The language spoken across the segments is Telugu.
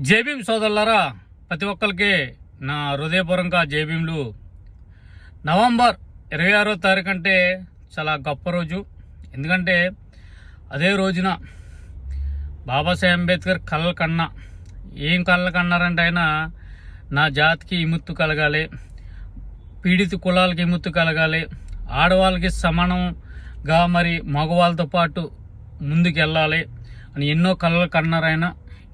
జేబీఎం సోదరులారా, ప్రతి ఒక్కరికి నా హృదయపూర్వక జేబీఎంలు. నవంబర్ 26వ తారీఖు అంటే చాలా గొప్ప రోజు. ఎందుకంటే అదే రోజున బాబాసాహెబ్ అంబేద్కర్ కలలు కన్నా. ఏం కలలు కన్నారంటే ఆయన నా జాతికి విముక్తి కలగాలి, పీడిత కులాలకి విముక్తి కలగాలి, ఆడవాళ్ళకి సమానంగా మరి మగవాళ్ళతో పాటు ముందుకు వెళ్ళాలి అని ఎన్నో కలలు కన్నారు ఆయన.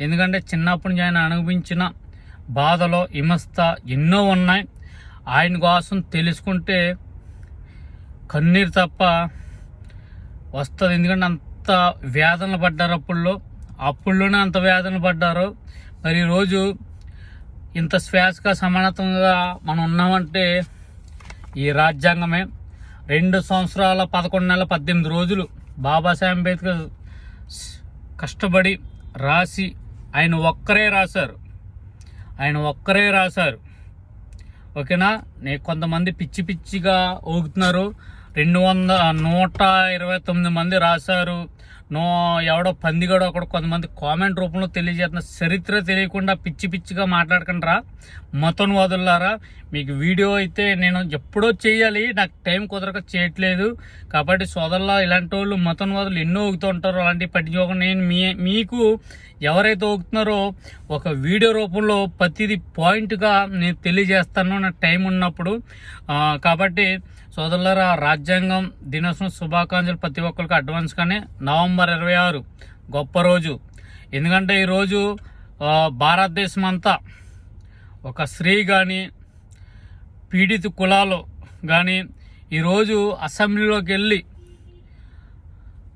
ఎందుకంటే చిన్నప్పటి నుంచి ఆయన అనుభవించిన బాధలో హింస ఎన్నో ఉన్నాయి. ఆయన కోసం తెలుసుకుంటే కన్నీరు తప్ప వస్తుంది. ఎందుకంటే అంత వేదనలు పడ్డారు అప్పుల్లోనే అంత వేదనలు పడ్డారు. మరి ఈరోజు ఇంత శ్వాసగా సమానతంగా మనం ఉన్నామంటే ఈ రాజ్యాంగమే. 2 సంవత్సరాల 11 నెలల 18 రోజులు బాబాసాహెబ్ అంబేద్కర్ కష్టపడి రాసి ఆయన ఒక్కరే రాశారు. ఓకేనా. కొంతమంది పిచ్చిగా ఊగుతున్నారు. 129 మంది రాశారు. ఎవడో పందిగాడో ఒకడు కొంతమంది కామెంట్ రూపంలో తెలియజేస్తున్నారు. చరిత్ర తెలియకుండా పిచ్చిగా మాట్లాడకండిరా మతోన్వాదులారా. మీకు వీడియో అయితే నేను ఎప్పుడో చేయాలి, నాకు టైం కుదరక చేయట్లేదు. కాబట్టి సోదరులా, ఇలాంటి వాళ్ళు మతోన్వాదులు ఎన్నో ఊగుతూ ఉంటారు. అలాంటివి పట్టించుకోకుండా నేను మీకు ఎవరైతే ఊగుతున్నారో ఒక వీడియో రూపంలో ప్రతిదీ పాయింట్గా నేను తెలియజేస్తాను నాకు టైం ఉన్నప్పుడు. కాబట్టి సోదరులారా, రాజ్యాంగం దినోత్సవం శుభాకాంక్షలు ప్రతి ఒక్కరికి అడ్వాన్స్గానే. నవంబర్ 26 గొప్ప రోజు. ఎందుకంటే ఈరోజు భారతదేశం అంతా ఒక స్త్రీ కానీ పీడిత కులాలు కానీ ఈరోజు అసెంబ్లీలోకి వెళ్ళి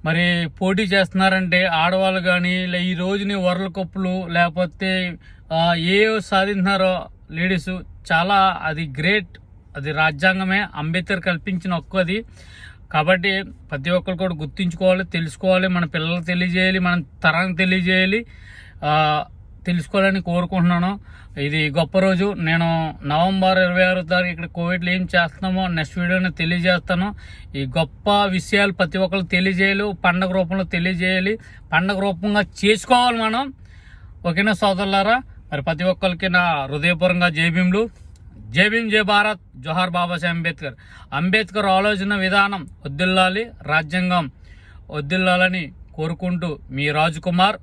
మరి పోటీ చేస్తున్నారంటే ఆడవాళ్ళు కానీ ఈ రోజుని వరల్డ్ కప్పులు లేకపోతే ఏ సాధించినారో లేడీస్, చాలా అది గ్రేట్. అది రాజ్యాంగమే, అంబేద్కర్ కల్పించిన ఒక్కది. కాబట్టి ప్రతి ఒక్కరు కూడా గుర్తించుకోవాలి, తెలుసుకోవాలి, మన పిల్లలకు తెలియజేయాలి, మన తరానికి తెలియజేయాలి, తెలుసుకోవాలని కోరుకుంటున్నాను. ఇది గొప్ప రోజు. నేను నవంబర్ 26వ తారీఖు ఇక్కడ కోవిడ్లో ఏం చేస్తున్నామో నెక్స్ట్ వీడియోని తెలియజేస్తాను. ఈ గొప్ప విషయాలు ప్రతి ఒక్కరు తెలియజేయాలి, పండగ రూపంలో తెలియజేయాలి, పండగ రూపంగా చేసుకోవాలి మనం. ఓకేనా సోదరులారా. మరి ప్రతి ఒక్కరికి నా హృదయపూర్వకంగా జైభీంలు. జై భీమ్, జై భారత్, జోహార్ బాబాసాహెబ్ అంబేద్కర్. అంబేద్కర్ ఆలోచన విధానం వద్దిల్లాలి, రాజ్యాంగం వద్దిల్లాలని కోరుకుంటూ మీ రాజకుమార్.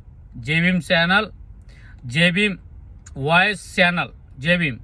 జై భీమ్ ఛానల్, జై భీమ్ వాయిస్ ఛానల్. జై భీమ్.